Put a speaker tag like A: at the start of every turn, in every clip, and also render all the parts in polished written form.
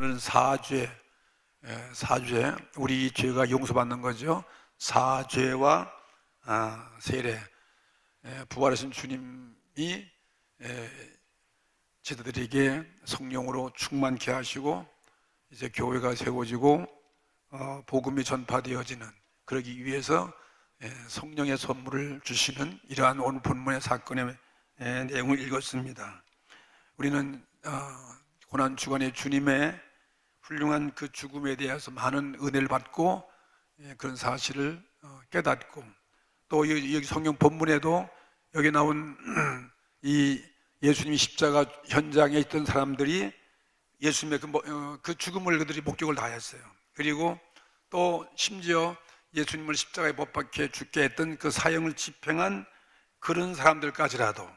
A: 오늘은 사죄, 우리 죄가 용서받는 거죠. 사죄와 세례, 부활하신 주님이 제자들에게 성령으로 충만케 하시고 이제 교회가 세워지고 복음이 전파되어지는, 그러기 위해서 성령의 선물을 주시는 이러한 오늘 본문의 사건의 내용을 읽었습니다. 우리는 고난 주간에 주님의 훌륭한 그 죽음에 대해서 많은 은혜를 받고 그런 사실을 깨닫고, 또 여기 성경 본문에도 여기 나온 이 예수님이 십자가 현장에 있던 사람들이 예수님의 그 죽음을 그들이 목격을 다 했어요. 그리고 또 심지어 예수님을 십자가에 못 박혀 죽게 했던 그 사형을 집행한 그런 사람들까지라도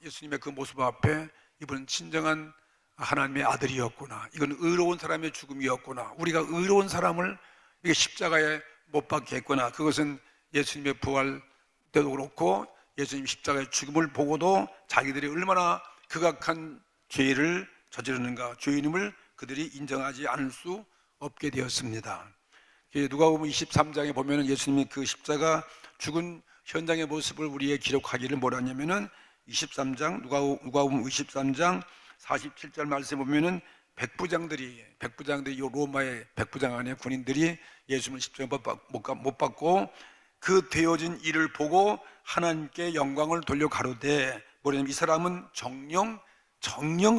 A: 예수님의 그 모습 앞에 이분은 진정한 하나님의 아들이었구나, 이건 의로운 사람의 죽음이었구나, 우리가 의로운 사람을 이게 십자가에 못 박게 했구나, 그것은 예수님의 부활 때도 그렇고 예수님 십자가의 죽음을 보고도 자기들이 얼마나 극악한 죄를 저지르는가, 죄인임을 그들이 인정하지 않을 수 없게 되었습니다. 누가복음 23장에 보면 예수님이 그 십자가 죽은 현장의 모습을 우리에게 기록하기를 뭐라 하냐면은 23장 누가복음 23장 47절 말씀에 보면은 백부장들이 요 로마의 백부장 안에 군인들이 예수님을 십자가에 못 박고 그 되어진 일을 보고 하나님께 영광을 돌려 가로되, 뭐냐면 이 사람은 정령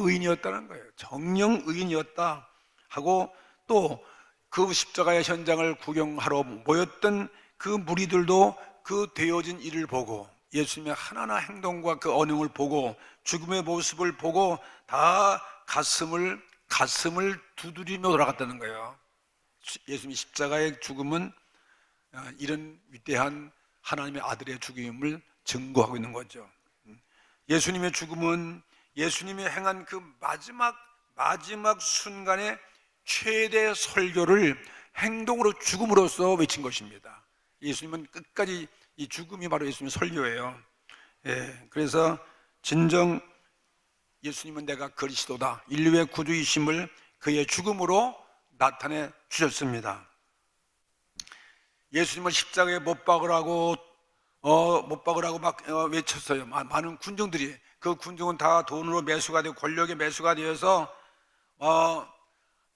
A: 의인이었다는 거예요. 정령 의인이었다 하고, 또 그 십자가의 현장을 구경하러 모였던 그 무리들도 그 되어진 일을 보고 예수님의 하나하나 행동과 그 언행을 보고 죽음의 모습을 보고 다 가슴을 두드리며 돌아갔다는 거예요. 예수님의 십자가의 죽음은 이런 위대한 하나님의 아들의 죽음을 증거하고 있는 거죠. 예수님의 죽음은 예수님이 행한 그 마지막 순간에 최대 설교를 행동으로 죽음으로써 외친 것입니다. 예수님은 끝까지 이 죽음이 바로 예수님의 설교예요. 그래서 진정 예수님은 내가 그리스도다, 인류의 구주이심을 그의 죽음으로 나타내 주셨습니다. 예수님을 십자가에 못 박으라고 막 외쳤어요. 많은 군중들이, 그 군중은 다 돈으로 매수가 되고 권력에 매수가 되어서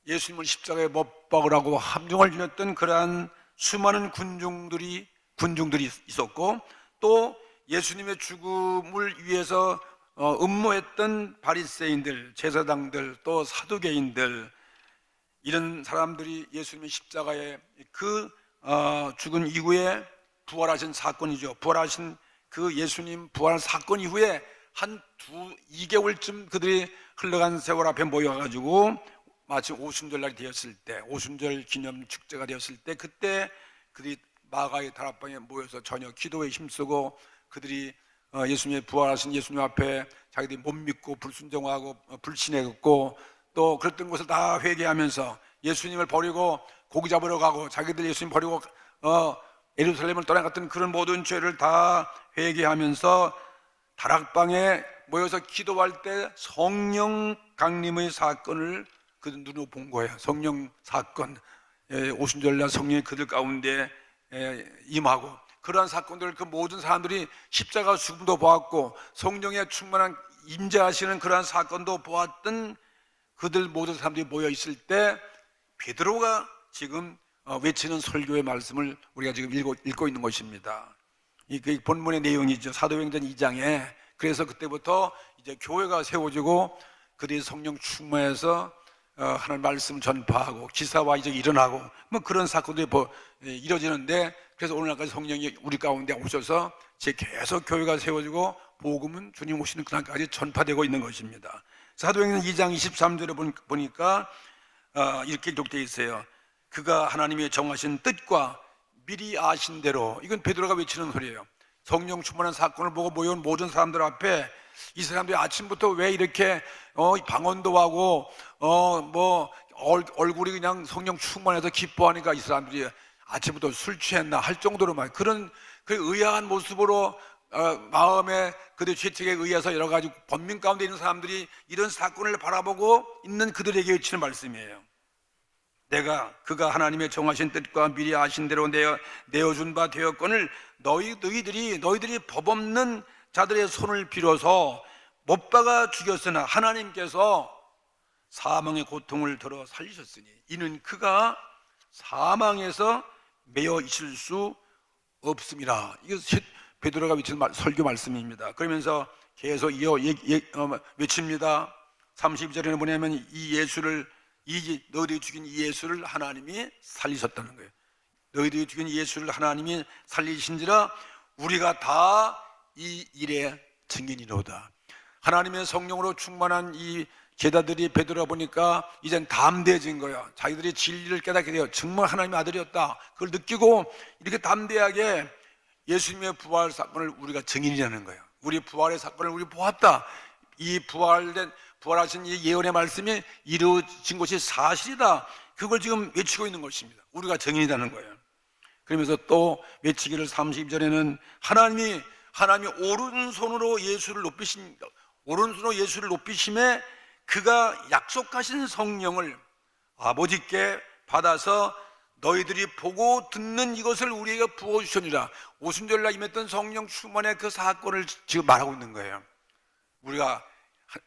A: 예수님을 십자가에 못 박으라고 함정을 지녔던 그러한 수많은 군중들이 있었고, 또 예수님의 죽음을 위해서 음모했던 바리새인들, 제사장들, 또 사두개인들, 이런 사람들이 예수님의 십자가에 그 죽은 이후에 부활하신 사건이죠. 부활하신 그 예수님 부활 사건 이후에 한 2개월쯤 그들이 흘러간 세월 앞에 모여가지고 마치 오순절날이 되었을 때, 오순절 기념 축제가 되었을 때, 그때 그들이 마가의 다락방에 모여서 저녁 기도에 힘쓰고, 그들이 예수님의 부활하신 예수님 앞에 자기들이 못 믿고 불순종하고 불신했고, 또 그랬던 것을 다 회개하면서 예수님을 버리고 고기 잡으러 가고, 자기들 예수님 버리고 예루살렘을 떠나갔던 그런 모든 죄를 다 회개하면서 다락방에 모여서 기도할 때 성령 강림의 사건을 그 눈으로 본 거예요. 성령 사건, 오순절날 성령이 그들 가운데 임하고, 그러한 사건들을 그 모든 사람들이 십자가 죽음도 보았고 성령의 충만한 임재하시는 그러한 사건도 보았던 그들 모든 사람들이 모여 있을 때 베드로가 지금 외치는 설교의 말씀을 우리가 지금 읽고 있는 것입니다. 이 본문의 내용이죠. 사도행전 2장에. 그래서 그때부터 이제 교회가 세워지고 그들이 성령 충만해서 하나님 말씀 전파하고 기사와 이적이 일어나고 뭐 그런 사건들이 이루어지는데, 그래서 오늘날까지 성령이 우리 가운데 오셔서 계속 교회가 세워지고 복음은 주님 오시는 그날까지 전파되고 있는 것입니다. 사도행전 2장 23절에 보니까 이렇게 기록되어 있어요. 그가 하나님의 정하신 뜻과 미리 아신 대로, 이건 베드로가 외치는 소리예요. 성령 충만한 사건을 보고 모여온 모든 사람들 앞에 이 사람들이 아침부터 왜 이렇게 방언도 하고 얼굴이 그냥 성령 충만해서 기뻐하니까 이 사람들이 아침부터 술 취했나 할 정도로 막 그런 그 의아한 모습으로 마음의 그들의 죄책에 의해서 여러 가지 번민 가운데 있는 사람들이 이런 사건을 바라보고 있는 그들에게 외치는 말씀이에요. 그가 하나님의 정하신 뜻과 미리 아신 대로 내어준 바 되었거늘 너희들이 법 없는 자들의 손을 빌어서 못 박아 죽였으나 하나님께서 사망의 고통을 덜어 살리셨으니 이는 그가 사망에서 매여 있을 수 없음이라. 이거 베드로가 외친 설교 말씀입니다. 그러면서 계속 외칩니다. 32절에는 뭐냐면 너희들이 죽인 이 예수를 하나님이 살리셨다는 거예요. 너희들이 죽인 예수를 하나님이 살리신지라 우리가 다 이 일의 증인이로다. 하나님의 성령으로 충만한 이 제자들이 베드로가 보니까 이젠 담대해진 거예요. 자기들이 진리를 깨닫게 돼요. 정말 하나님의 아들이었다. 그걸 느끼고 이렇게 담대하게 예수님의 부활 사건을 우리가 증인이라는 거예요. 우리 부활의 사건을 우리 보았다. 이 부활하신 이 예언의 말씀이 이루어진 것이 사실이다. 그걸 지금 외치고 있는 것입니다. 우리가 증인이라는 거예요. 그러면서 또 외치기를 32절에는 하나님이 오른손으로 예수를 높이심에 그가 약속하신 성령을 아버지께 받아서 너희들이 보고 듣는 이것을 우리에게 부어주셨느니라. 오순절날 임했던 성령 충만의 그 사건을 지금 말하고 있는 거예요. 우리가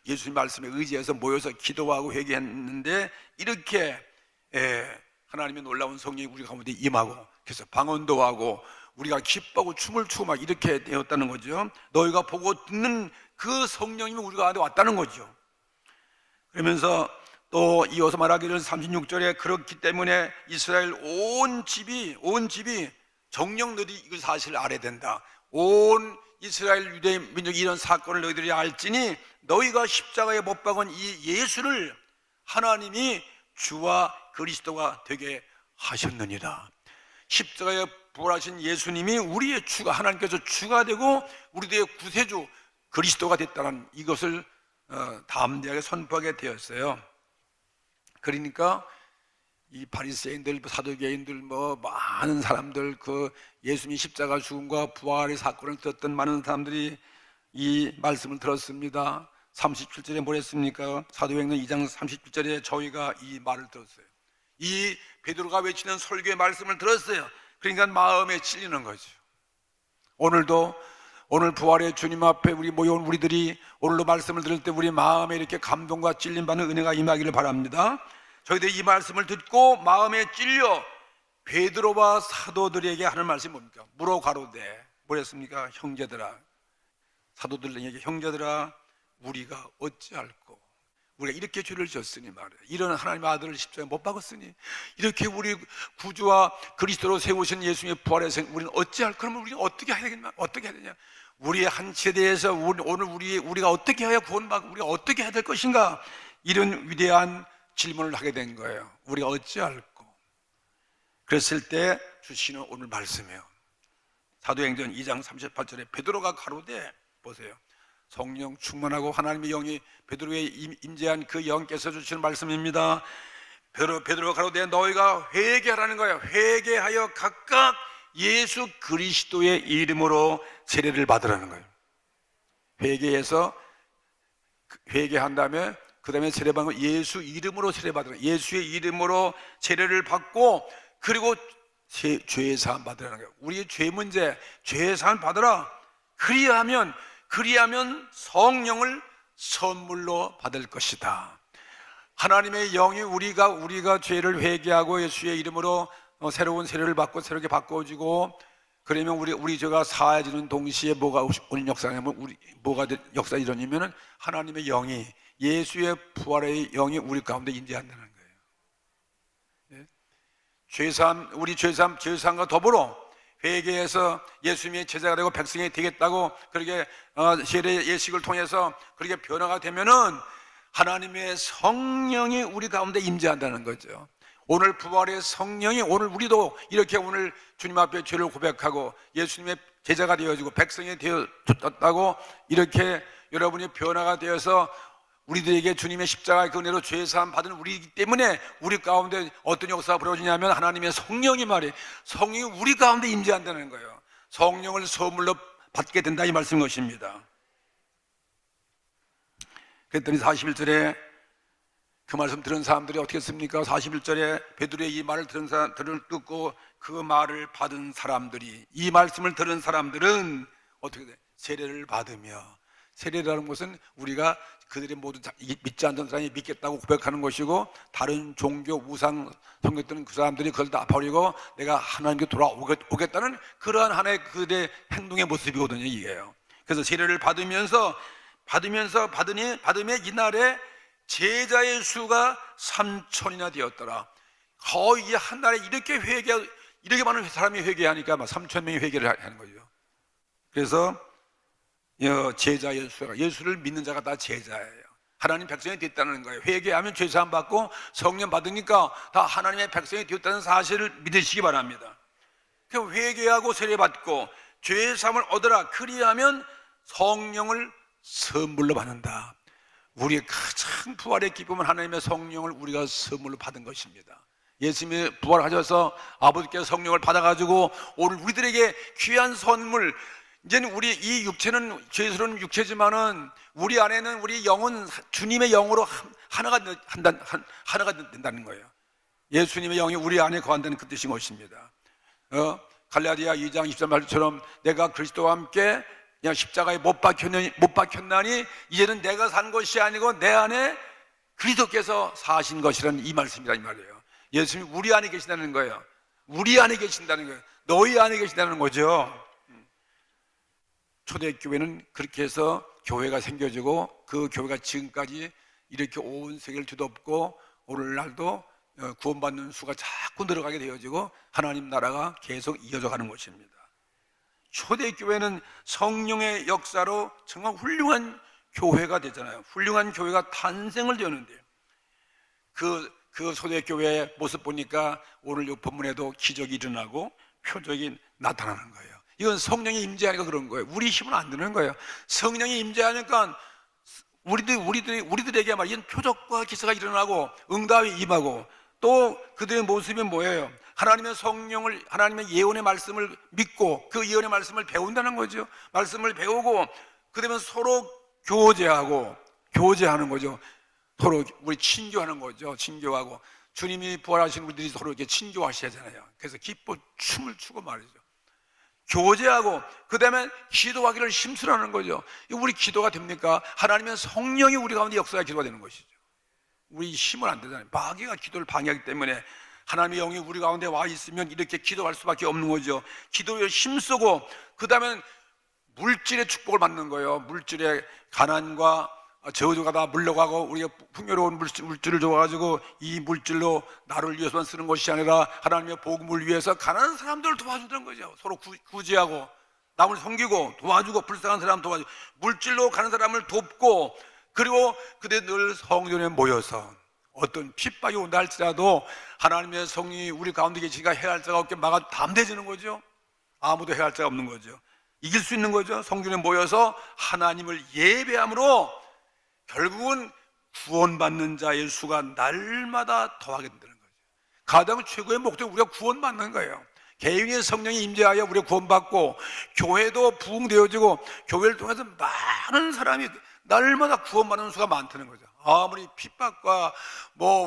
A: 예수님 말씀에 의지해서 모여서 기도하고 회개했는데 이렇게 하나님의 놀라운 성령이 우리 가운데 임하고 그래서 방언도 하고 우리가 기뻐하고 춤을 추고 막 이렇게 되었다는 거죠. 너희가 보고 듣는 그 성령이 우리 가운데 왔다는 거죠. 그러면서 또 이어서 말하기를 36절에 그렇기 때문에 이스라엘 온 집이 정녕 너희들이 이걸 사실을 알아야 된다. 온 이스라엘 유대 민족이 이런 사건을 너희들이 알지니 너희가 십자가에 못 박은 이 예수를 하나님이 주와 그리스도가 되게 하셨느니라. 십자가에 부활하신 예수님이 우리의 주가 하나님께서 주가 되고 우리들의 구세주 그리스도가 됐다는 이것을 담대하게 선포하게 되었어요. 그러니까 이 바리새인들, 사두개인들, 많은 사람들, 그 예수님이 십자가 죽음과 부활의 사건을 들었던 많은 사람들이 이 말씀을 들었습니다. 37절에 뭐랬습니까? 사도행전 2장 37절에 저희가 이 말을 들었어요. 이 베드로가 외치는 설교의 말씀을 들었어요. 그러니까 마음에 찔리는 거죠. 오늘 부활의 주님 앞에 우리 모여온 우리들이 오늘도 말씀을 들을 때 우리 마음에 이렇게 감동과 찔림받는 은혜가 임하기를 바랍니다. 저희들이 이 말씀을 듣고 마음에 찔려 베드로와 사도들에게 하는 말씀이 뭡니까? 물어 가로되 뭐랬습니까? 형제들아, 사도들에게 형제들아, 우리가 어찌할꼬? 우리가 이렇게 죄를 졌으니 말이야. 이런 하나님의 아들을 십자가에 못 박았으니 이렇게 우리 구주와 그리스도로 세우신 예수님의 부활에서 우리는 어찌할? 그러면 우리가 어떻게 해야 되겠냐? 어떻게 해야 되냐? 우리의 한치에 대해서 오늘 우리가 어떻게 해야 구원받고 우리가 어떻게 해야 될 것인가? 이런 위대한 질문을 하게 된 거예요. 우리가 어찌할꼬? 그랬을 때 주시는 오늘 말씀이에요. 사도행전 2장 38절에 베드로가 가로되 보세요. 성령 충만하고 하나님의 영이 베드로에 임재한 그 영께서 주시는 말씀입니다. 베드로가 가로되 너희가 회개하라는 거예요. 회개하여 각각 예수 그리스도의 이름으로 세례를 받으라는 거예요. 회개한 다음에 그 다음에 세례받는 거 예수 이름으로 세례받으라. 예수의 이름으로 세례를 받고 그리고 죄사함 받으라는 거예요. 우리의 죄 문제, 죄사함 받으라. 그리하면 성령을 선물로 받을 것이다. 하나님의 영이 우리가 죄를 회개하고 예수의 이름으로 새로운 세례를 받고 새롭게 바꿔지고 그러면 우리 죄가 사해지는 동시에 뭐가 오는 역사냐면 뭐가 역사 이러냐면은 하나님의 영이 예수의 부활의 영이 우리 가운데 임재한다는 거예요. 우리 죄사함과 더불어 회개해서 예수님의 제자가 되고 백성이 되겠다고 그렇게 세례 예식을 통해서 그렇게 변화가 되면은 하나님의 성령이 우리 가운데 임재한다는 거죠. 오늘 부활의 성령이 오늘 우리도 이렇게 오늘 주님 앞에 죄를 고백하고 예수님의 제자가 되어지고 백성이 되었다고 이렇게 여러분이 변화가 되어서 우리들에게 주님의 십자가의 그 은혜로 죄사함 받은 우리이기 때문에 우리 가운데 어떤 역사가 벌어지냐면 하나님의 성령이 우리 가운데 임재한다는 거예요. 성령을 선물로 받게 된다 이 말씀인 것입니다. 그랬더니 41절에 그 말씀 들은 사람들이 어떻게 했습니까? 41절에 베드로의 이 말을 듣고 그 말을 받은 사람들이, 이 말씀을 들은 사람들은 어떻게 돼? 세례를 받으며, 세례라는 것은 우리가 그들이 모두 믿지 않던 사람이 믿겠다고 고백하는 것이고, 다른 종교 우상 섬겼던 그 사람들이 그걸 다 버리고 내가 하나님께 돌아오겠다는 그러한 하나의 그들의 행동의 모습이거든요, 이게요. 그래서 세례를 받으며 이날에 제자의 수가 3,000이나 되었더라. 거의 한 달에 이렇게 많은 사람이 회개하니까 3,000명이 회개를 하는 거죠. 그래서 제자의 수가, 예수를 믿는 자가 다 제자예요. 하나님 백성이 됐다는 거예요. 회개하면 죄 사함 받고 성령 받으니까 다 하나님의 백성이 되었다는 사실을 믿으시기 바랍니다. 그 회개하고 세례 받고 죄 사함을 얻으라. 그리하면 성령을 선물로 받는다. 우리의 가장 부활의 기쁨은 하나님의 성령을 우리가 선물로 받은 것입니다. 예수님이 부활하셔서 아버지께서 성령을 받아가지고 오늘 우리들에게 귀한 선물, 이제는 우리 이 육체는 죄스러운 육체지만은 우리 안에는 우리 영은 주님의 영으로 하나가 된다는 거예요. 예수님의 영이 우리 안에 거한다는 그 뜻인 것입니다. 갈라디아 2장 23절처럼 내가 그리스도와 함께 그냥 십자가에 못 박혔나니 이제는 내가 산 것이 아니고 내 안에 그리스도께서 사신 것이라는 이 말씀이라 이 말이에요. 예수님이 우리 안에 계신다는 거예요. 우리 안에 계신다는 거예요. 너희 안에 계신다는 거죠. 초대교회는 그렇게 해서 교회가 생겨지고 그 교회가 지금까지 이렇게 온 세계를 뒤덮고 오늘날도 구원받는 수가 자꾸 늘어가게 되어지고 하나님 나라가 계속 이어져 가는 것입니다. 초대교회는 성령의 역사로 정말 훌륭한 교회가 되잖아요. 훌륭한 교회가 탄생을 되었는데 그 초대교회의 모습 보니까 오늘 이 본문에도 기적이 일어나고 표적이 나타나는 거예요. 이건 성령이 임재하니까 그런 거예요. 우리 힘은 안 되는 거예요. 성령이 임재하니까 우리들에게 말이야 표적과 기사가 일어나고 응답이 임하고 또 그들의 모습이 뭐예요? 하나님의 성령을, 하나님의 예언의 말씀을 믿고 그 예언의 말씀을 배운다는 거죠. 말씀을 배우고 그다음에 서로 교제하는 거죠. 서로 우리 친교하는 거죠. 친교하고 주님이 부활하신 우리들이 서로 이렇게 친교하시잖아요. 그래서 기뻐 춤을 추고 말이죠. 교제하고 그다음에 기도하기를 힘쓰라는 거죠. 이거 우리 기도가 됩니까? 하나님의 성령이 우리 가운데 역사가 기도가 되는 것이죠. 우리 힘은 안 되잖아요. 마귀가 기도를 방해하기 때문에 하나님의 영이 우리 가운데 와 있으면 이렇게 기도할 수밖에 없는 거죠. 기도에 힘쓰고 그다음에 물질의 축복을 받는 거예요. 물질의 가난과 저주가 다 물러가고 우리가 풍요로운 물질을 줘가지고 이 물질로 나를 위해서만 쓰는 것이 아니라 하나님의 복음을 위해서 가난한 사람들을 도와준다는 거죠. 서로 구제하고 남을 섬기고 도와주고 불쌍한 사람 도와주고 물질로 가는 사람을 돕고 그리고 그들 늘 성전에 모여서 어떤 핍박이 온다 할지라도 하나님의 성령이 우리 가운데 계시니까 해할 자가 없게 막아 담대해지는 거죠. 아무도 해할 자가 없는 거죠. 이길 수 있는 거죠. 성전에 모여서 하나님을 예배함으로 결국은 구원받는 자의 수가 날마다 더하게 된다는 거죠. 가장 최고의 목적은 우리가 구원받는 거예요. 개인의 성령이 임재하여 우리가 구원받고 교회도 부흥되어지고 교회를 통해서 많은 사람이 날마다 구원받는 수가 많다는 거죠. 아무리 핍박과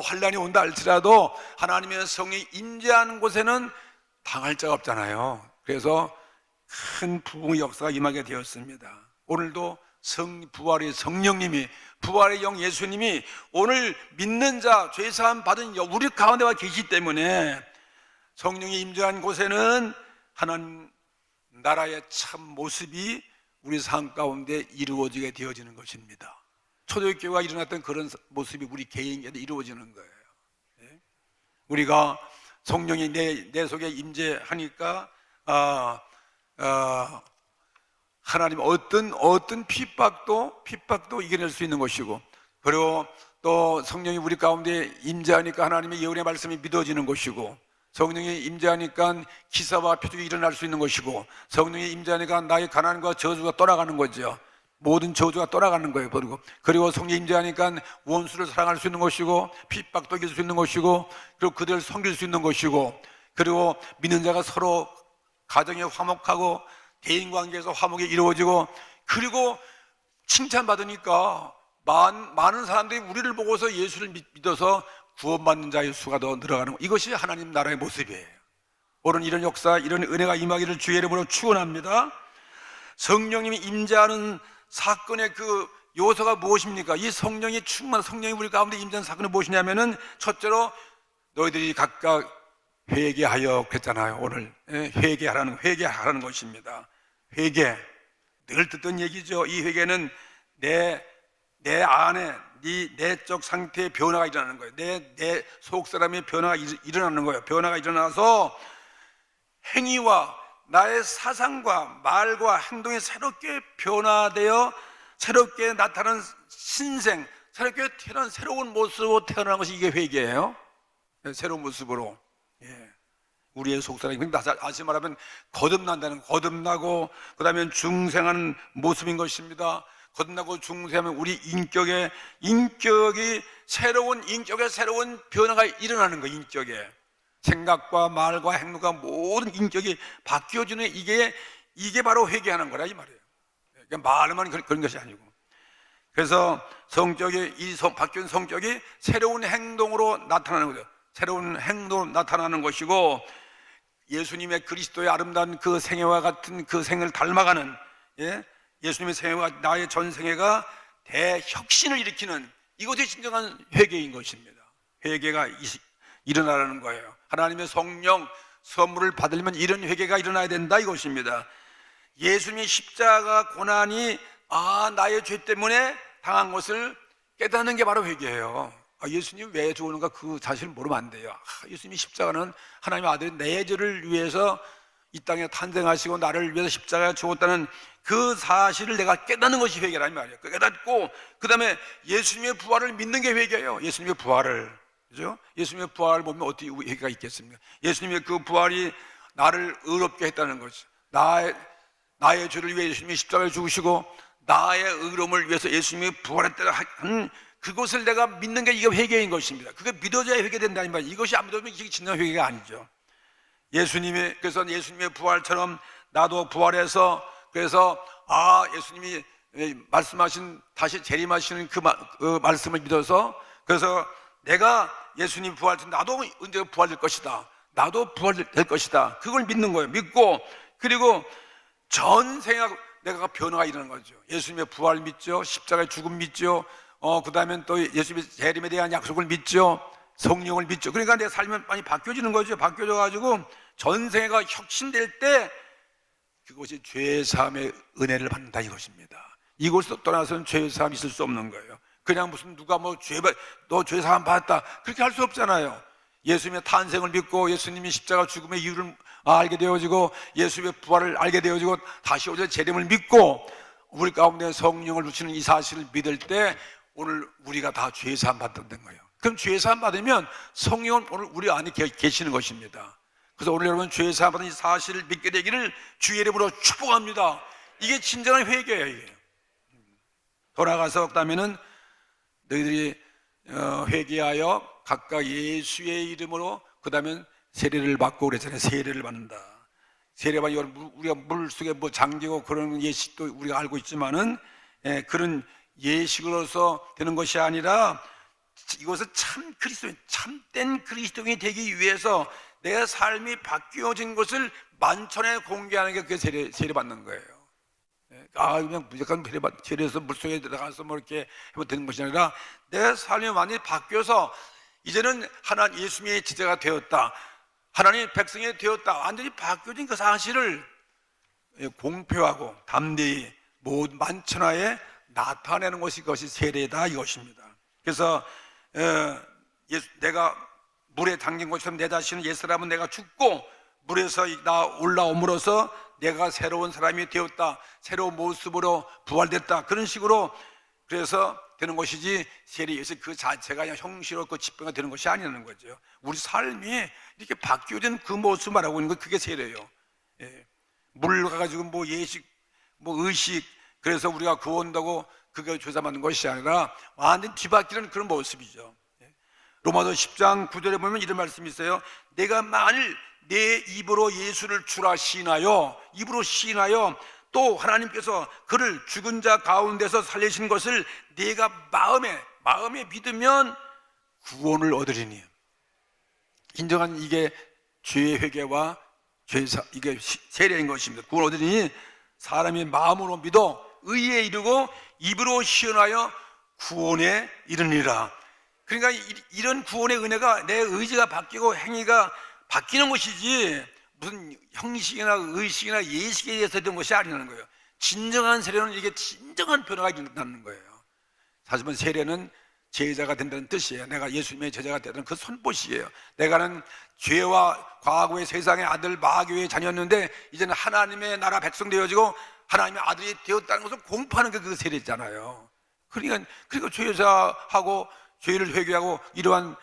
A: 환난이 온다 할지라도 하나님의 성령이 임재하는 곳에는 당할 자가 없잖아요. 그래서 큰 부흥의 역사가 임하게 되었습니다. 오늘도 부활의 성령님이, 부활의 영 예수님이 오늘 믿는 자, 죄사함 받은 우리 가운데 와 계시기 때문에 성령이 임재한 곳에는 하나님 나라의 참 모습이 우리 삶 가운데 이루어지게 되어지는 것입니다. 초대교회가 일어났던 그런 모습이 우리 개인에도 이루어지는 거예요. 우리가 성령이 내 속에 임재하니까 하나님 어떤 핍박도 이겨낼 수 있는 것이고, 그리고 또 성령이 우리 가운데 임재하니까 하나님의 예언의 말씀이 믿어지는 것이고, 성령이 임재하니까 기사와 표적이 일어날 수 있는 것이고, 성령이 임재하니까 나의 가난과 저주가 떠나가는 거죠. 모든 저주가 떠나가는 거예요. 그리고 성령이 임재하니까 원수를 사랑할 수 있는 것이고, 핍박도 이길 수 있는 것이고, 그리고 그들을 섬길 수 있는 것이고, 그리고 믿는 자가 서로 가정에 화목하고 대인관계에서 화목이 이루어지고, 그리고 칭찬받으니까 많은 사람들이 우리를 보고서 예수를 믿어서 구원받는 자의 수가 더 늘어가는 것, 이것이 하나님 나라의 모습이에요. 오늘 이런 역사, 이런 은혜가 임하기를 주의 이름으로 축원합니다. 성령님이 임재하는 사건의 그 요소가 무엇입니까? 이 성령이 성령이 우리 가운데 임재하는 사건이 무엇이냐면은, 첫째로 너희들이 각각 회개하여 그랬잖아요. 오늘 회개하라는 것입니다. 회개, 늘 듣던 얘기죠. 이 회개는 내 안에 네 내적 상태의 변화가 일어나는 거예요. 내 속사람의 변화가 일어나는 거예요. 변화가 일어나서 행위와 나의 사상과 말과 행동이 새롭게 변화되어 새롭게 나타나는 신생, 새롭게 태어난 새로운 모습으로 태어나는 것이 이게 회개예요. 새로운 모습으로. 우리의 속사람이, 다시 말하면 거듭나고 그 다음에 중생하는 모습인 것입니다. 거듭나고 중생하면 우리 인격이 새로운 변화가 일어나는 거예요. 인격에 생각과 말과 행동과 모든 인격이 바뀌어지는, 이게 바로 회개하는 거라 이 말이에요. 말만 그런 것이 아니고. 그래서 바뀐 성격이 새로운 행동으로 나타나는 거죠. 새로운 행동으로 나타나는 것이고, 예수님의 그리스도의 아름다운 그 생애와 같은 그 생을 닮아가는, 예수님의 생애와 나의 전생애가 대혁신을 일으키는, 이것이 진정한 회개인 것입니다. 회개가 일어나는 거예요. 하나님의 성령 선물을 받으려면 이런 회개가 일어나야 된다 이것입니다. 예수님의 십자가 고난이 나의 죄 때문에 당한 것을 깨닫는 게 바로 회개예요. 예수님이 왜 죽었는가 그 사실을 모르면 안 돼요. 예수님이 십자가는 하나님의 아들이 내 죄를 위해서 이 땅에 탄생하시고 나를 위해서 십자가에 죽었다는 그 사실을 내가 깨닫는 것이 회개란 말이에요. 깨닫고 그 다음에 예수님의 부활을 믿는 게 회개예요. 예수님의 부활을, 그죠? 예수님의 부활을 보면 어떻게 회개가 있겠습니까? 예수님의 그 부활이 나를 의롭게 했다는 거죠. 나의 죄를 위해 예수님이 십자가에 죽으시고 나의 의로움을 위해서 예수님이 부활했다는 그것을 내가 믿는 게 이게 회개인 것입니다. 그게 믿어져야 회개된다는 말이에요. 이것이 안 믿어지면 이게 진정 회개가 아니죠. 그래서 예수님의 부활처럼 나도 부활해서, 그래서 예수님이 말씀하신 다시 재림하시는 그 말씀을 믿어서, 그래서 내가 예수님 부활처럼 나도 언제 부활될 것이다, 나도 부활될 것이다, 그걸 믿는 거예요. 믿고, 그리고 전생에 내가 변화가 일어나는 거죠. 예수님의 부활 믿죠. 십자가의 죽음 믿죠. 그 다음에 또 예수님의 재림에 대한 약속을 믿죠. 성령을 믿죠. 그러니까 내 삶이 많이 바뀌어지는 거죠. 바뀌어져가지고 전생애가 혁신될 때 그것이 죄사함의 은혜를 받는다 이것입니다. 이것을 떠나서는 죄사함이 있을 수 없는 거예요. 그냥 무슨 누가 너 죄사함 받았다 그렇게 할 수 없잖아요. 예수님의 탄생을 믿고 예수님이 십자가 죽음의 이유를 알게 되어지고 예수님의 부활을 알게 되어지고 다시 오실 재림을 믿고 우리 가운데 성령을 주시는 이 사실을 믿을 때 오늘 우리가 다 죄사함 받는 거예요. 그럼 죄사함 받으면 성령은 오늘 우리 안에 계시는 것입니다. 그래서 오늘 여러분 죄사함 받은 이 사실을 믿게 되기를 주의 이름으로 축복합니다. 이게 진정한 회개예요. 이게. 돌아가서 그다음에는 너희들이 회개하여 각각 예수의 이름으로 그다음에 세례를 받고 그랬잖아요. 세례를 받는다. 세례받으면 우리가 물속에 잠기고 그런 예식도 우리가 알고 있지만은 그런 예식으로서 되는 것이 아니라 이것은 참 그리스도인, 참된 그리스도인이 되기 위해서 내 삶이 바뀌어진 것을 만천에 공개하는 게 그게 세례 받는 거예요. 그냥 무조건 세례해서 물속에 들어가서 이렇게 하면 되는 것이 아니라 내 삶이 완전히 바뀌어서 이제는 하나님 예수님의 지체가 되었다, 하나님의 백성이 되었다, 완전히 바뀌어진 그 사실을 공표하고 담대히 모든 만천하에 나타내는 것이 그것이 세례다 이것입니다. 그래서 내가 물에 담긴 것처럼 내 자신은 옛사람은 내가 죽고 물에서 나 올라옴으로써 내가 새로운 사람이 되었다, 새로운 모습으로 부활됐다, 그런 식으로 그래서 되는 것이지 세례에서 그 자체가 그냥 형식으로 그 집회가 되는 것이 아니라는 거죠. 우리 삶이 이렇게 바뀌어진 그 모습 말하고 있는 거 그게 세례예요. 물 가가지고 예식 의식 그래서 우리가 구원다고 그게 죄사받는 것이 아니라 완전 뒤바뀌는 그런 모습이죠. 로마서 10장 9절에 보면 이런 말씀이 있어요. 내가 만일 내 입으로 예수를 주라 시인하여, 입으로 시인하여 또 하나님께서 그를 죽은 자 가운데서 살리신 것을 내가 마음에 믿으면 구원을 얻으리니. 인정한 이게 죄의 회개와 이게 세례인 것입니다. 구원 얻으리니 사람이 마음으로 믿어 의에 이르고 입으로 시인하여 구원에 이르니라. 그러니까 이런 구원의 은혜가 내 의지가 바뀌고 행위가 바뀌는 것이지 무슨 형식이나 의식이나 예식에 의해서 된 것이 아니라는 거예요. 진정한 세례는 이게 진정한 변화가 일어나는 거예요. 사실 세례는 제자가 된다는 뜻이에요. 내가 예수님의 제자가 되는 그 선포식이에요. 내가는 죄와 과거의 세상의 아들 마귀의 자녀였는데 이제는 하나님의 나라 백성 되어지고 하나님의 아들이 되었다는 것을 공포하는 게 그 세례잖아요. 그러니까 죄사하고 죄를 회개하고 이러한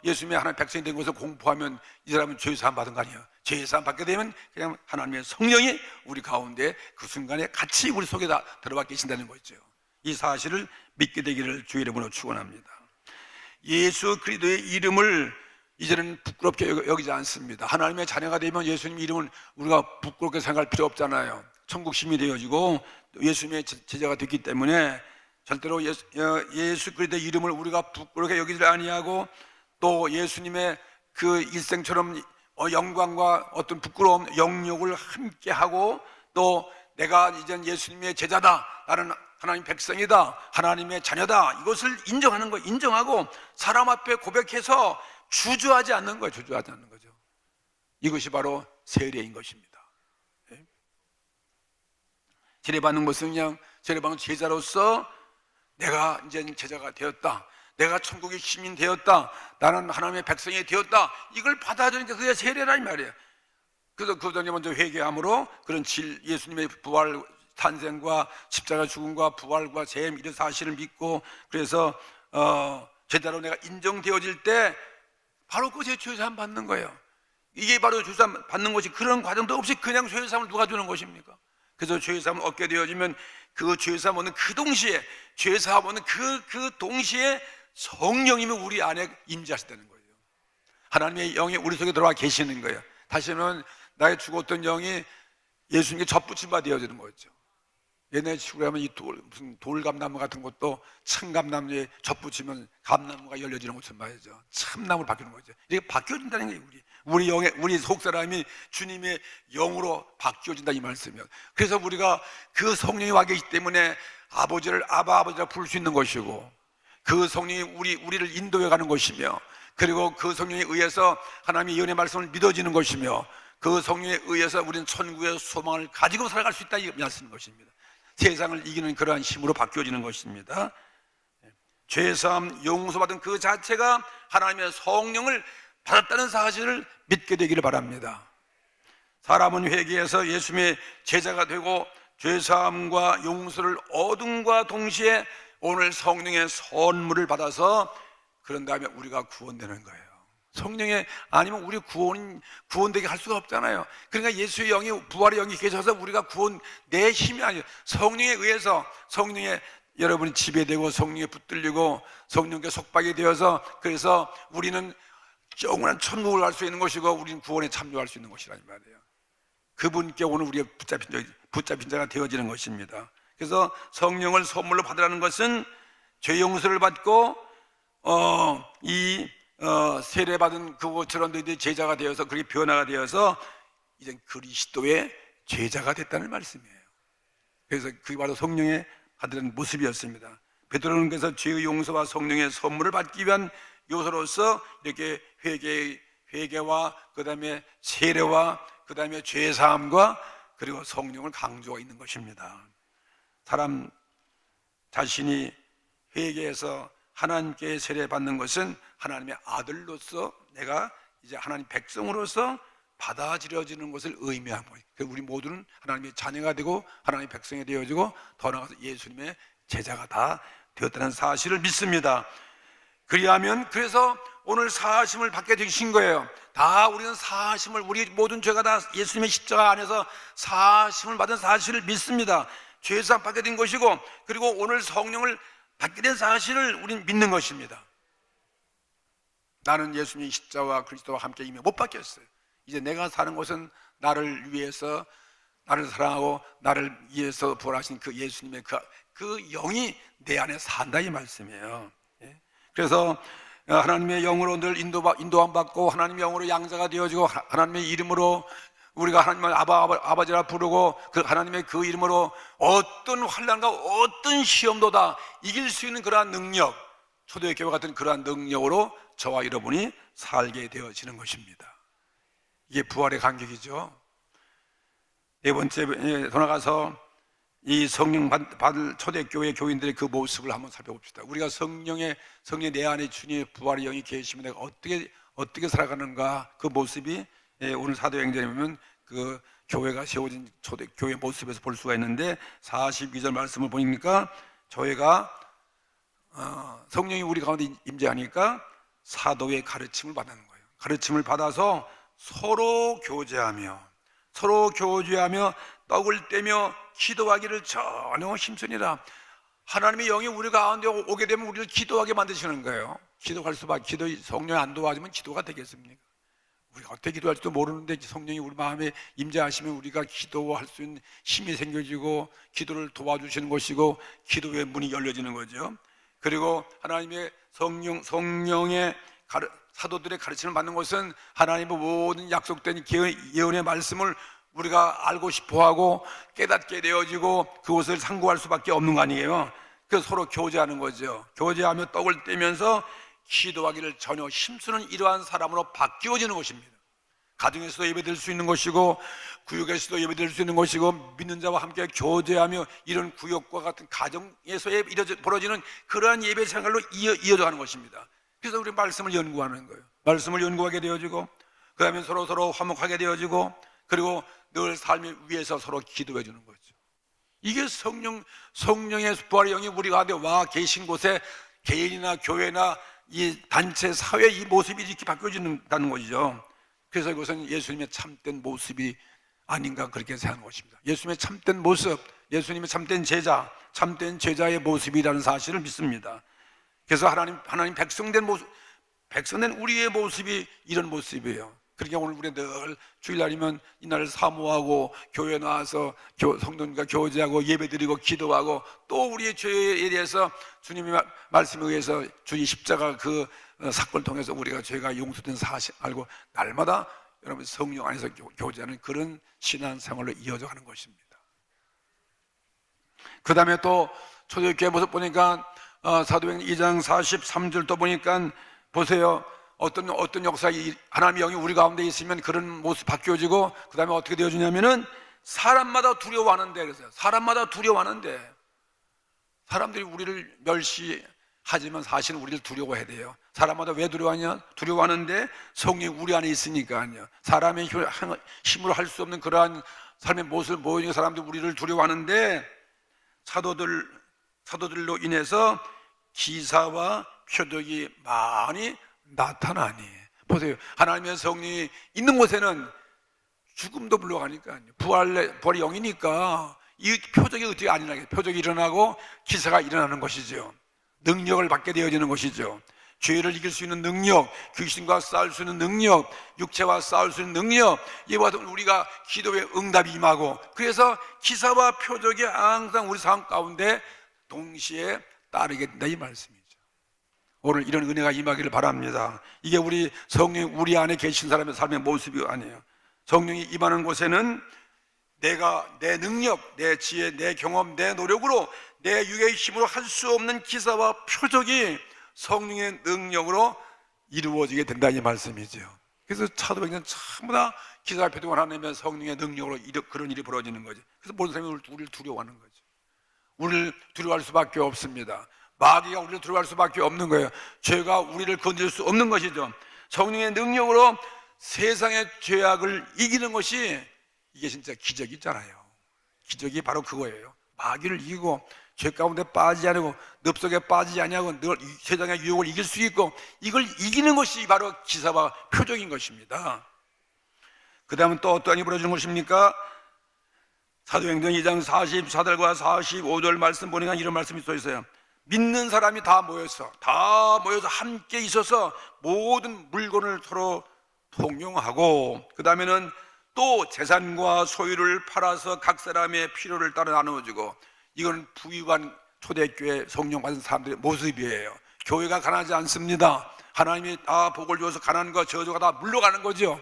A: 예수님의 하나님의 백성이 된 것을 공포하면 이 사람은 죄사함 받은 거 아니에요. 죄사함 받게 되면 그냥 하나님의 성령이 우리 가운데 그 순간에 같이 우리 속에 다 들어와 계신다는 거죠. 이 사실을 믿게 되기를 주의 이름으로 축원합니다. 예수 그리스도의 이름을 이제는 부끄럽게 여기지 않습니다. 하나님의 자녀가 되면 예수님 이름을 우리가 부끄럽게 생각할 필요 없잖아요. 천국 시민이 되어지고 예수님의 제자가 됐기 때문에 절대로 예수 그리스도의 이름을 우리가 부끄럽게 여기지 아니하고 또 예수님의 그 일생처럼 영광과 어떤 부끄러움, 영욕을 함께 하고 또 내가 이젠 예수님의 제자다, 나는 하나님 백성이다, 하나님의 자녀다, 이것을 인정하는 거, 인정하고 사람 앞에 고백해서 주저하지 않는 거예요. 주저하지 않는 거죠. 이것이 바로 세례인 것입니다. 세례받는 것은 그냥 세례받는 제자로서 내가 이제 제자가 되었다, 내가 천국의 시민 되었다, 나는 하나님의 백성이 되었다, 이걸 받아들이니까 그게 세례라 이 말이에요. 그래서 그 전에 먼저 회개함으로 그런 예수님의 부활 탄생과 십자가 죽음과 부활과 재림 이런 사실을 믿고 그래서 제자로 내가 인정되어질 때 바로 그 죄사함 받는 거예요. 이게 바로 죄사함 받는 것이 그런 과정도 없이 그냥 죄사함을 누가 주는 것입니까? 그래서 죄사함을 얻게 되어지면 그 죄사함 얻는 그 동시에 죄사함 얻는 그 동시에 성령님이 우리 안에 임재하시다는 거예요. 하나님의 영이 우리 속에 들어와 계시는 거예요. 다시는 나의 죽었던 영이 예수님께 접붙임 바 되어지는 거죠. 옛날에 시골에 하면 무슨 돌감나무 같은 것도 참감나무에 접붙이면 감나무가 열려지는 것처럼 말이죠. 참나무로 바뀌는 거죠. 이렇게 바뀌어진다는 거예요. 우리 속사람이 주님의 영으로 바뀌어진다 이 말씀이에요. 그래서 우리가 그 성령이 와 계시기 때문에 아버지를 아버지라 부를 수 있는 것이고 그 성령이 우리를 인도해 가는 것이며 그리고 그 성령에 의해서 하나님의 예언의 말씀을 믿어지는 것이며 그 성령에 의해서 우리는 천국의 소망을 가지고 살아갈 수 있다 이 말씀인 것입니다. 세상을 이기는 그러한 힘으로 바뀌어지는 것입니다. 죄사함 용서받은 그 자체가 하나님의 성령을 받았다는 사실을 믿게 되기를 바랍니다. 사람은 회개해서 예수님의 제자가 되고 죄사함과 용서를 얻음과 동시에 오늘 성령의 선물을 받아서 그런 다음에 우리가 구원되는 거예요. 성령의 아니면 우리 구원되게 할 수가 없잖아요. 그러니까 예수의 영이 부활의 영이 계셔서 우리가 내 힘이 아니에요. 성령에 의해서 성령의 여러분이 지배되고 성령에 붙들리고 성령께 속박이 되어서 그래서 우리는 영원한 천국을 갈 수 있는 것이고 우리는 구원에 참여할 수 있는 것이라는 말이에요. 그분께 오늘 우리가 붙잡힌 자가 되어지는 것입니다. 그래서 성령을 선물로 받으라는 것은 죄 용서를 받고 세례받은 그것처럼 너희들이 제자가 되어서 그렇게 변화가 되어서 이제 그리스도의 제자가 됐다는 말씀이에요. 그래서 그게 바로 성령의 받으라는 모습이었습니다. 베드로는 그래서 죄의 용서와 성령의 선물을 받기 위한 요소로서 이렇게 회개와 그 다음에 세례와 그 다음에 죄사함과 그리고 성령을 강조하고 있는 것입니다. 사람 자신이 회개해서 하나님께 세례받는 것은 하나님의 아들로서 내가 이제 하나님 백성으로서 받아들여지는 것을 의미하는 거예요. 우리 모두는 하나님의 자녀가 되고 하나님의 백성이 되어지고 더 나아가서 예수님의 제자가 다 되었다는 사실을 믿습니다. 그래서 오늘 사하심을 받게 되신 거예요. 다 우리는 사하심을, 우리 모든 죄가 다 예수님의 십자가 안에서 사하심을 받은 사실을 믿습니다. 죄사함 받게 된 것이고 그리고 오늘 성령을 받게 된 사실을 우리는 믿는 것입니다. 나는 예수님의 십자가와 그리스도와 함께 이미 못 바뀌었어요. 이제 내가 사는 것은 나를 위해서, 나를 사랑하고 나를 위해서 부활하신 그 예수님의 그 영이 내 안에 산다 이 말씀이에요. 그래서 하나님의 영으로 늘 인도함 받고 하나님의 영으로 양자가 되어지고 하나님의 이름으로 우리가 하나님을 아버지라 부르고 그 하나님의 그 이름으로 어떤 환난과 어떤 시험도 다 이길 수 있는 그러한 능력, 초대교회 같은 그러한 능력으로 저와 여러분이 살게 되어지는 것입니다. 이게 부활의 간격이죠. 네 번째, 돌아가서 이 성령 받을 초대교회 교인들의 그 모습을 한번 살펴봅시다. 우리가 성령의 내 안에 주님의 부활의 영이 계시면 내가 어떻게 살아가는가, 그 모습이 오늘 사도행전에 보면 그 교회가 세워진 초대교회 모습에서 볼 수가 있는데, 42절 말씀을 보니까 저희가 성령이 우리 가운데 임재하니까 사도의 가르침을 받는 거예요. 가르침을 받아서 서로 교제하며 떡을 떼며 기도하기를 전혀 힘쓰니라. 하나님의 영이 우리 가운데 오게 되면 우리를 기도하게 만드시는 거예요. 기도할 수밖에, 성령이 안 도와주면 기도가 되겠습니까? 우리가 어떻게 기도할지도 모르는데 성령이 우리 마음에 임재하시면 우리가 기도할 수 있는 힘이 생겨지고 기도를 도와주시는 것이고 기도의 문이 열려지는 거죠. 그리고 하나님의 성령의 사도들의 가르침을 받는 것은 하나님의 모든 약속된 예언의 말씀을 우리가 알고 싶어하고 깨닫게 되어지고 그것을 상고할 수밖에 없는 거 아니에요. 그래서 서로 교제하는 거죠. 교제하며 떡을 떼면서 기도하기를 전혀 힘쓰는 이러한 사람으로 바뀌어지는 것입니다. 가정에서도 예배드릴 수 있는 것이고 구역에서도 예배드릴 수 있는 것이고 믿는 자와 함께 교제하며 이런 구역과 같은 가정에서 벌어지는 그러한 예배 생활로 이어져 가는 것입니다. 그래서 우리 말씀을 연구하는 거예요. 말씀을 연구하게 되어지고 그 다음에 서로 화목하게 되어지고 그리고 늘 삶을 위해서 서로 기도해 주는 거죠. 이게 성령의 부활의 영이 우리 가운데 와 계신 곳에 개인이나 교회나 이 단체 사회 이 모습이 이렇게 바뀌어진다는 것이죠. 그래서 이것은 예수님의 참된 모습이 아닌가 그렇게 생각하는 것입니다. 예수님의 참된 모습, 예수님의 참된 제자의 모습이라는 사실을 믿습니다. 그래서 하나님 백성된 우리의 모습이 이런 모습이에요. 그러니까 오늘 우리 늘 주일날이면 이날을 사모하고 교회 나와서 성도님과 교제하고 예배드리고 기도하고 또 우리의 죄에 대해서 주님의 말씀에 의해서 주의 십자가 그 사건을 통해서 우리가 죄가 용서된 사실 알고 날마다 여러분 성령 안에서 교제하는 그런 신앙생활로 이어져 가는 것입니다. 그 다음에 또 초대교회 모습 보니까 사도행전 2장 43절 또 보니까 보세요. 어떤 역사에 하나님의 영이 우리 가운데 있으면 그런 모습 바뀌어지고 그 다음에 어떻게 되어지냐면은 사람마다 두려워하는데, 그래서 사람마다 두려워하는데 사람들이 우리를 멸시하지만 사실은 우리를 두려워해야 돼요. 사람마다 왜 두려워하는데 성령이 우리 안에 있으니까요. 사람의 힘으로 할 수 없는 그러한 삶의 모습을 보이는 사람들이 우리를 두려워하는데 사도들로 인해서 기사와 표적이 많이 나타나니. 보세요. 하나님의 성령이 있는 곳에는 죽음도 물러가니까요. 부활의 영이니까 이 표적이 어떻게 안 일어나겠어요? 표적이 일어나고 기사가 일어나는 것이죠. 능력을 받게 되어지는 것이죠. 죄를 이길 수 있는 능력, 귀신과 싸울 수 있는 능력, 육체와 싸울 수 있는 능력, 이와 같은 우리가 기도의 응답이 임하고 그래서 기사와 표적이 항상 우리 삶 가운데 동시에 따르게 된다 이 말씀이죠. 오늘 이런 은혜가 임하기를 바랍니다. 이게 우리 성령이 우리 안에 계신 사람의 삶의 모습이 아니에요. 성령이 임하는 곳에는 내가 내 능력, 내 지혜, 내 경험, 내 노력으로 내 육의 힘으로 할 수 없는 기사와 표적이 성령의 능력으로 이루어지게 된다 이 말씀이죠. 그래서 사도행전 전부 다 기사와 표적을 하나님의 성령의 능력으로 그런 일이 벌어지는 거죠. 그래서 모든 사람이 우리를 두려워하는 거죠. 우리를 두려워할 수밖에 없습니다. 마귀가 우리를 두려워할 수밖에 없는 거예요. 죄가 우리를 건질 수 없는 것이죠. 성령의 능력으로 세상의 죄악을 이기는 것이 이게 진짜 기적이잖아요. 기적이 바로 그거예요. 마귀를 이기고 죄 가운데 빠지지 않고 늪속에 빠지지 않냐고 늘 세상의 유혹을 이길 수 있고 이걸 이기는 것이 바로 기사와 표적인 것입니다. 그 다음은 또 어떠한 일이 벌어지는 것입니까? 사도행전 2장 44절과 45절 말씀 보니까 이런 말씀이 써 있어요. 믿는 사람이 다 모여서 함께 있어서 모든 물건을 서로 통용하고, 그 다음에는 또 재산과 소유를 팔아서 각 사람의 필요를 따라 나누어주고, 이건 부유한 초대교회 성령 받은 사람들의 모습이에요. 교회가 가난하지 않습니다. 하나님이 다 복을 주어서 가난과 저주가 다 물러가는 거죠.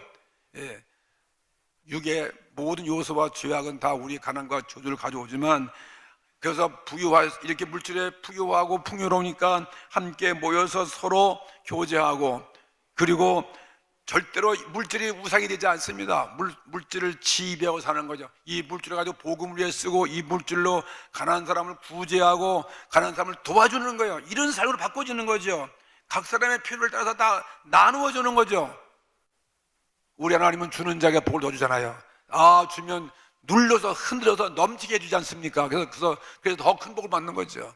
A: 예. 육의 모든 요소와 죄악은 다 우리의 가난과 저주를 가져오지만, 그래서 이렇게 물질에 부유하고 풍요로우니까 함께 모여서 서로 교제하고, 그리고 절대로 물질이 우상이 되지 않습니다. 물질을 지배하고 사는 거죠. 이 물질을 가지고 복음을 위해 쓰고, 이 물질로 가난한 사람을 구제하고 가난한 사람을 도와주는 거예요. 이런 삶으로 바꿔주는 거죠. 각 사람의 필요를 따라서 다 나누어 주는 거죠. 우리 하나님은 주는 자에게 복을 더 주잖아요. 주면 눌러서 흔들어서 넘치게 해주지 않습니까? 그래서 더 큰 복을 받는 거죠.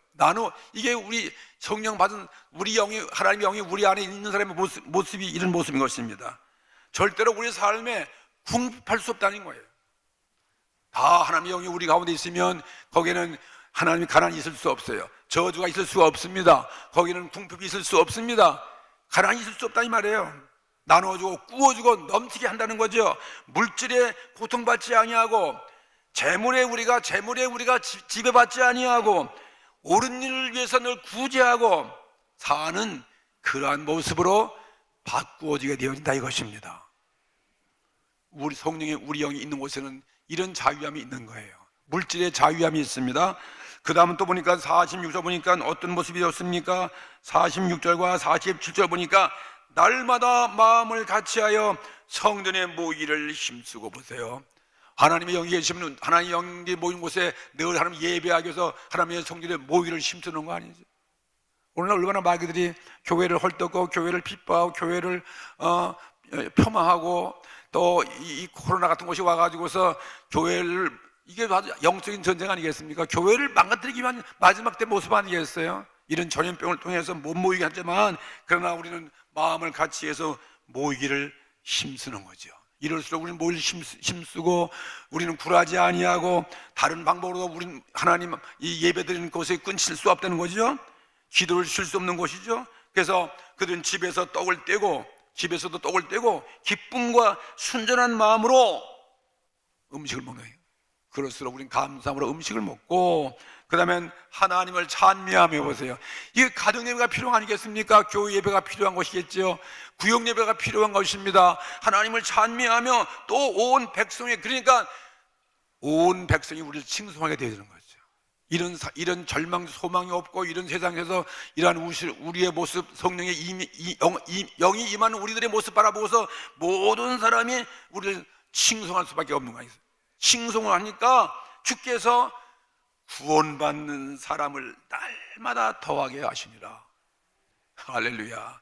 A: 이게 우리 성령 받은 우리 영이, 하나님의 영이 우리 안에 있는 사람의 모습이 이런 모습인 것입니다. 절대로 우리 삶에 궁핍할 수 없다는 거예요. 다 하나님의 영이 우리 가운데 있으면 거기에는 하나님의 가난이 있을 수 없어요. 저주가 있을 수가 없습니다. 거기는 궁핍이 있을 수 없습니다. 가난이 있을 수 없다 이 말이에요. 나눠주고 구워주고 넘치게 한다는 거죠. 물질에 고통받지 아니하고, 재물에 우리가 지배받지 아니하고, 옳은 일을 위해서 늘 구제하고 사는 그러한 모습으로 바꾸어지게 되어진다 이것입니다. 우리 성령의 우리 영이 있는 곳에는 이런 자유함이 있는 거예요. 물질의 자유함이 있습니다. 그 다음은 또 보니까 46절 보니까 어떤 모습이었습니까? 46절과 47절 보니까 날마다 마음을 같이하여 성전에 모이기를 힘쓰고, 보세요. 하나님의 영이 계시면 하나님의 영이 모인 곳에 늘 하나님 예배하기 위해서 하나님의 성전에 모이기를 힘쓰는 거 아니죠? 오늘날 얼마나 마귀들이 교회를 헐떡고 교회를 핍박하고 교회를 폄하하고, 또 이 코로나 같은 것이 와가지고서 교회를, 이게 아주 영적인 전쟁 아니겠습니까? 교회를 망가뜨리기 위한 마지막 때 모습 아니겠어요? 이런 전염병을 통해서 못 모이게 하지만, 그러나 우리는 마음을 같이 해서 모이기를 힘쓰는 거죠. 이럴수록 우리는 모일 힘쓰고, 우리는 굴하지 아니하고, 다른 방법으로 우리는 하나님 이 예배드리는 곳에 끊칠 수 없다는 거죠. 기도를 쉴 수 없는 것이죠. 그래서 그들은 집에서도 떡을 떼고 기쁨과 순전한 마음으로 음식을 먹는 거예요. 그럴수록 우리는 감사함으로 음식을 먹고, 그 다음엔 하나님을 찬미하며, 보세요. 이게 가정 예배가 필요한 거 아니겠습니까? 교회 예배가 필요한 것이겠죠. 구역 예배가 필요한 것입니다. 하나님을 찬미하며 또 온 백성이, 그러니까 온 백성이 우리를 칭송하게 되는 거죠. 이런 절망, 소망이 없고, 이런 세상에서 이러한 우리의 모습, 성령의 영이 임하는 우리들의 모습 바라보고서 모든 사람이 우리를 칭송할 수밖에 없는 거예요. 칭송을 하니까 주께서 구원받는 사람을 날마다 더하게 하시니라. 할렐루야.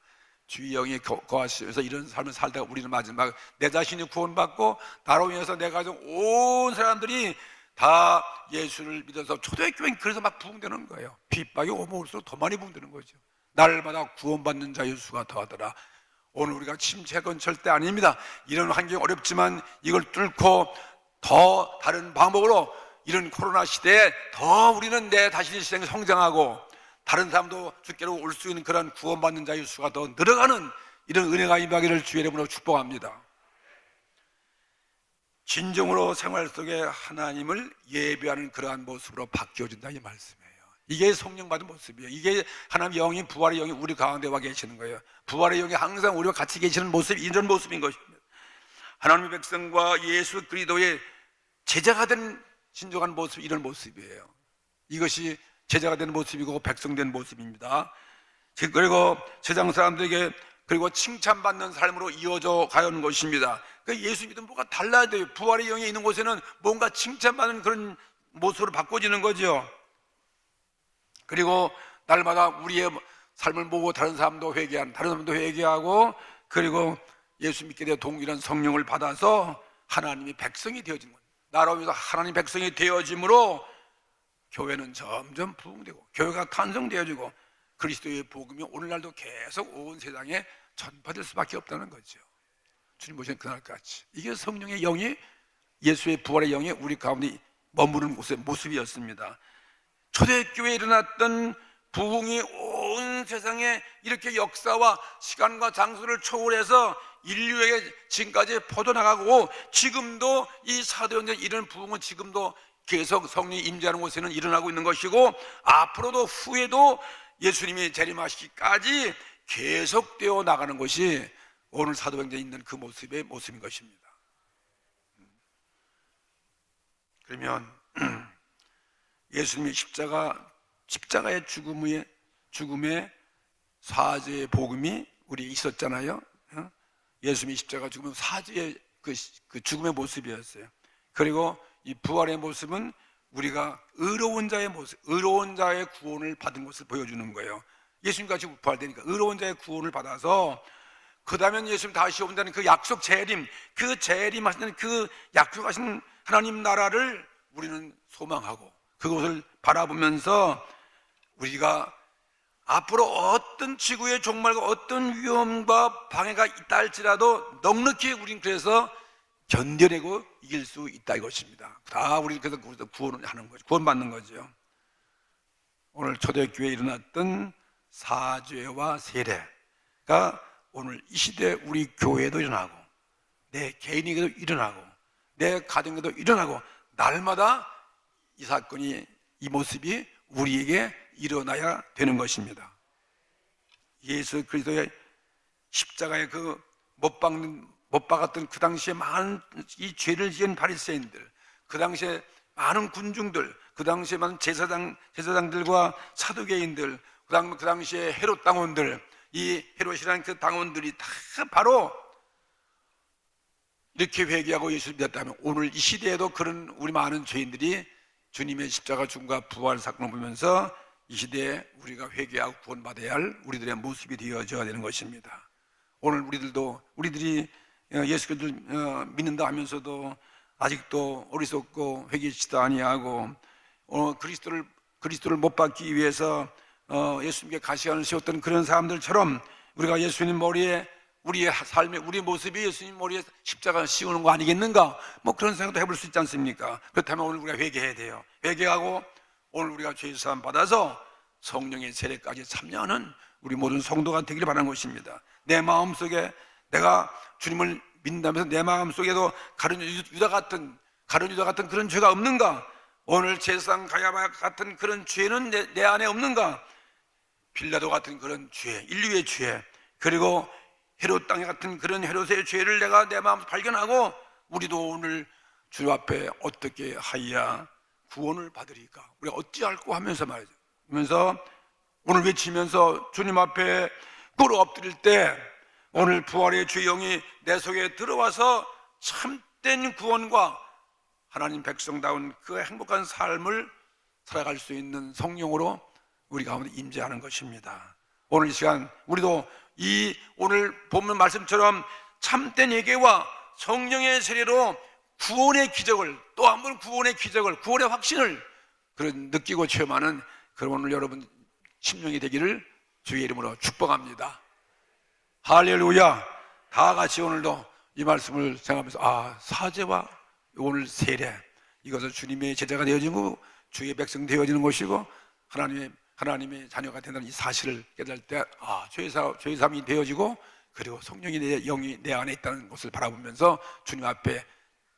A: 주의 영이 거하시면서 이런 삶을 살다가 우리는 마지막 내 자신이 구원받고 나로 인해서 내 가족 온 사람들이 다 예수를 믿어서, 초대교회는 그래서 막 부흥되는 거예요. 핍박이 오면 올수록 더 많이 부흥되는 거죠. 날마다 구원받는 자의 수가 더하더라. 오늘 우리가 침체건 절대 아닙니다. 이런 환경이 어렵지만 이걸 뚫고 더 다른 방법으로 이런 코로나 시대에 더 우리는 내 자신의 시대에 성장하고, 다른 사람도 주께로 올 수 있는 그런 구원받는 자의 수가 더 늘어가는 이런 은혜가 임하기를 주의 이름으로 축복합니다. 진정으로 생활 속에 하나님을 예배하는 그러한 모습으로 바뀌어진다 이 말씀이에요. 이게 성령 받은 모습이에요. 이게 하나님의 영이, 부활의 영이 우리 가운데 와 계시는 거예요. 부활의 영이 항상 우리와 같이 계시는 모습이 이런 모습인 것입니다. 하나님의 백성과 예수 그리스도의 제자가 된 진정한 모습, 이런 모습이에요. 이것이 제자가 된 모습이고 백성된 모습입니다. 그리고 세상 사람들에게 그리고 칭찬받는 삶으로 이어져 가는 것입니다. 예수 믿으면 뭐가 달라야 돼요. 부활의 영이 있는 곳에는 뭔가 칭찬받는 그런 모습으로 바꿔지는 거죠. 그리고 날마다 우리의 삶을 보고 다른 사람도 회개하고, 그리고 예수 믿게 되어 동일한 성령을 받아서 하나님의 백성이 되어지는 거예요. 나로 인해서 하나님 백성이 되어짐으로 교회는 점점 부흥되고 교회가 탄성되어지고 그리스도의 복음이 오늘날도 계속 온 세상에 전파될 수밖에 없다는 거죠. 주님 보시는 그날까지. 이게 성령의 영이, 예수의 부활의 영이 우리 가운데 머무르는 곳의 모습이었습니다. 초대교회에 일어났던 부흥이 온 세상에 이렇게 역사와 시간과 장소를 초월해서 인류에게 지금까지 퍼져나가고 지금도 이 사도행전 이런 부흥은 지금도 계속 성령이 임재하는 곳에는 일어나고 있는 것이고 앞으로도 후에도 예수님이 재림하시기까지 계속되어 나가는 것이 오늘 사도행전에 있는 그 모습의 모습인 것입니다. 그러면 예수님의 십자가의 죽음의 사죄의 복음이 우리 있었잖아요. 예수님이 십자가 죽으면 사죄의 그 죽음의 모습이었어요. 그리고 이 부활의 모습은 우리가 의로운 자의 모습, 의로운 자의 구원을 받은 것을 보여주는 거예요. 예수님같이 부활되니까 의로운 자의 구원을 받아서 그 다음에 예수님 다시 온다는 그 약속 재림, 그 재림하시는 그 약속하신 하나님 나라를 우리는 소망하고 그것을 바라보면서 우리가 앞으로 어떤 지구의 종말과 어떤 위험과 방해가 있다 할지라도 넉넉히 우린 그래서 견뎌내고 이길 수 있다 이것입니다. 다 우리 그래서 구원을 하는 거죠. 구원받는 거죠. 오늘 초대교회에 일어났던 사죄와 세례가 오늘 이 시대 우리 교회에도 일어나고 내 개인에게도 일어나고 내 가정에도 일어나고 날마다 이 사건이 이 모습이 우리에게 일어나야 되는 것입니다. 예수 그리스도의 십자가의 그 못 박았던 그 당시에 많은 이 죄를 지은 바리새인들, 그 당시에 많은 군중들, 그 당시에 많은 제사장들과 사두개인들, 그 당시에 헤롯 당원들, 이 헤롯이라는 그 당원들이 다 바로 이렇게 회개하고 예수를 믿었다면 오늘 이 시대에도 그런 우리 많은 죄인들이 주님의 십자가 죽음과 부활 사건을 보면서 이 시대에 우리가 회개하고 구원받아야 할 우리들의 모습이 되어져야 되는 것입니다. 오늘 우리들이 예수 그리스도를 믿는다 하면서도 아직도 어리석고 회개치도 아니하고 그리스도를 못 받기 위해서 예수님께 가시관을 씌웠던 그런 사람들처럼 우리가 예수님 머리에 우리의 삶에 우리 모습이 예수님 머리에 십자가를 씌우는 거 아니겠는가? 뭐 그런 생각도 해볼 수 있지 않습니까? 그렇다면 오늘 우리가 회개해야 돼요. 회개하고 오늘 우리가 죄 사함 받아서 성령의 세례까지 참여하는 우리 모든 성도가 되기를 바라는 것입니다. 내 마음속에 내가 주님을 믿는다면서 내 마음속에도 가룟 유다 같은 그런 죄가 없는가? 오늘 제사장 가야바 같은 그런 죄는 내 안에 없는가? 빌라도 같은 그런 죄, 인류의 죄, 그리고 헤롯 땅에 같은 그런 헤롯의 죄를 내가 내 마음에서 발견하고 우리도 오늘 주 앞에 어떻게 하여야 구원을 받으리까? 우리가 어찌할꼬 하면서 말이죠. 그러면서 오늘 외치면서 주님 앞에 꿇어 엎드릴 때 오늘 부활의 주의 영이 내 속에 들어와서 참된 구원과 하나님 백성다운 그 행복한 삶을 살아갈 수 있는 성령으로 우리 가운데 임재하는 것입니다. 오늘 이 시간 우리도 이 오늘 본문 말씀처럼 참된 회개와 성령의 세례로 구원의 기적을 또 한 번 구원의 기적을 구원의 확신을 그런 느끼고 체험하는 그런 오늘 여러분 심령이 되기를 주의 이름으로 축복합니다. 할렐루야. 다 같이 오늘도 이 말씀을 생각하면서 사죄와 오늘 세례 이것은 주님의 제자가 되어지고 주의 백성 되어지는 것이고 하나님의 자녀가 된다는 이 사실을 깨달을 때 죄사함이 되어지고 그리고 성령이 내 영이 내 안에 있다는 것을 바라보면서 주님 앞에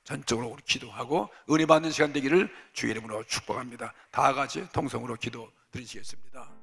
A: 전적으로 우리 기도하고 은혜 받는 시간 되기를 주의 이름으로 축복합니다. 다 같이 통성으로 기도 드리시겠습니다.